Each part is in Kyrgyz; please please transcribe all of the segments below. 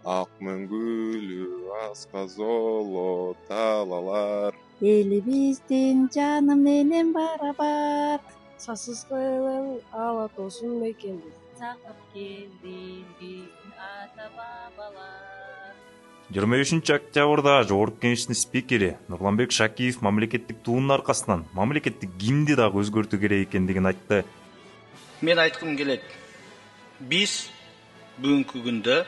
Ак мөңгүлүү аска золоталалар. Элибиздин жаны менен барабар. Сасыз кылып ала тоосун мекенбиз. Сакып келди биздин ата бабалар. 23 октябрда Жогорку Кеңештин спикери Нурланбек Шакиев мамлекеттик туунун аркасынан мамлекеттик гимнди дагы өзгөртүү керек экендигин айтты. Мен айткым келет. Биз бүгүнкү күндө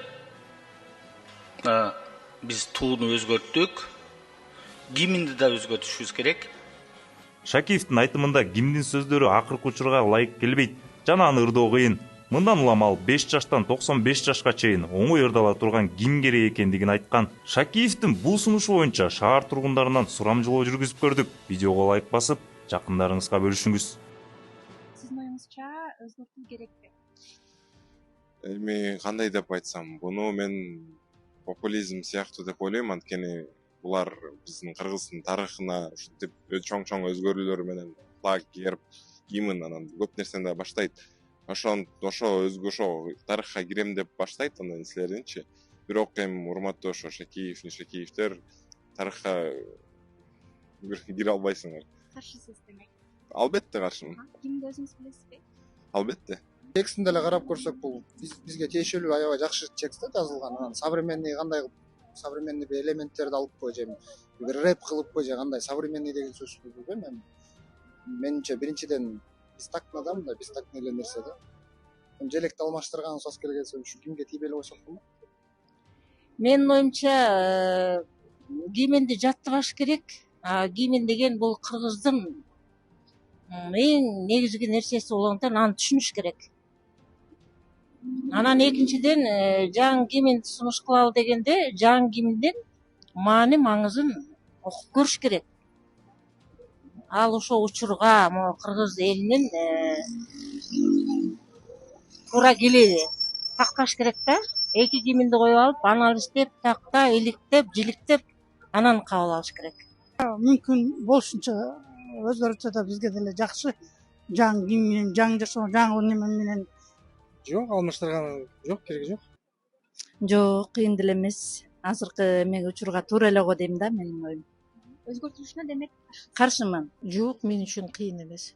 биз тууну өзгөрттүк. Гимнди да өзгөртүшүбүз керек. Шакиевдин айтымында гимндин сөздөрү акыркы учурга ылайык келбейт жана аны ырдоо кыйын. Мындан улам ал 5 жаштан 95 жашка чейин оңой ырдала турган гимн керек экендигин айткан. Шакиевдин бул сунушу боюнча шаар тургундарынан сурамжылоо жүргүзүп көрдүк. Видеого лайк басып, жакындарыңызга бөлүшүңүз. Сиздин оюңузча өзгөртүү керекпи? Эми кандай деп айтсам, буну мен популизм сыяктуу деп ойлойм, анткени булар биздин Кыргыздын тарыхына ушинтип чоң өзгөрүүлөр менен флаг, герб, гимн анан көп нерсени баштайт. Ошо тарыхка кирем деп баштайт андан силердинчи. Бирок эми урматтуу ошо Шакиевтер тарыхка кире албайсыңар. Каршысыз демек. Албетте каршымын. Кимди өзүңүз билесизби? Албетте. Текстин деле карап көрсөк, бул бизге тиешелүү аябай жакшы текстте жазылган. Анан современный современный элементтерди алыппы же бир рэп кылыппы же кандай современный деген сөздү билбейм. Менимче биринчиден бистактын адамы да, бистактын эле нерсе да. Желекти алмаштырган сөз келгенсе ушу кимге тийбей эле койсок болот? Менин оюмча гимнди жаттыбаш керек. Гимн деген бул кыргыздын эң негизги нерсеси болгондуктан аны түшүнүш керек. Анан экинчиден жаңы гимнди сунуш кылалы дегенде жаңы гимндин маани маңызын окуп көрүш керек. Ал ошол учурга кыргыз элинин туура келеби такташ керек да. Эки гимнди коюп алып, анализдеп, такта, иликтеп, жиликтеп, анан кабыл алыш керек. Мүмкүн болушунча өзгөртсө да бизге деле жакшы. Жаңы гимн менен, жаңы жашоо, жаңы неме менен. Жок, алмаштырган жок, кереги жок. Жок, кыйын деле эмес. Азыркы эме учурга туура эле го дейм да менин оюм. Өзгөртүлүшүнө демек Каршымын. Жок, мен үчүн кыйын эмес.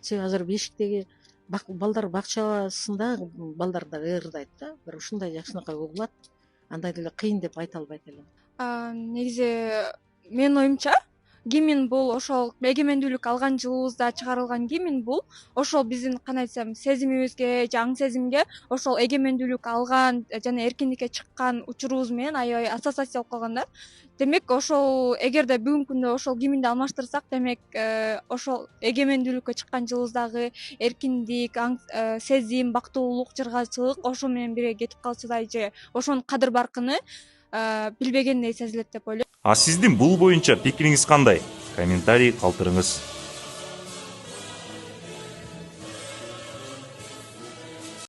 Себеби азыр бешиктеги балдар бакчасында балдар да ырдайт да. Бир ушундай жакшынакай угулат. Андай деле кыйын деп айта албайт элем. Негизи менин оюмча гимн бул ошол эгемендүүлүк алган жылыбызда чыгарылган гимн бул ошол биздин кандай десем сезимибизге же аң сезимге ошол эгемендүүлүк алган жана эркиндикке чыккан учурубуз менен аябай ассоциация болуп калган да. Демек ошол эгерде бүгүнкү күндө ошол гимнди алмаштырсак, демек ошол эгемендүүлүккө чыккан жылыбыздагы эркиндик, аң сезим, бактылуулук, жыргачылык ошо менен бирге кетип калчудай же ошонун кадыр баркыны билбегендей сезилет деп ойлойм. А сиздин бул боюнча пикириңиз кандай? Комментарий калтырыңыз.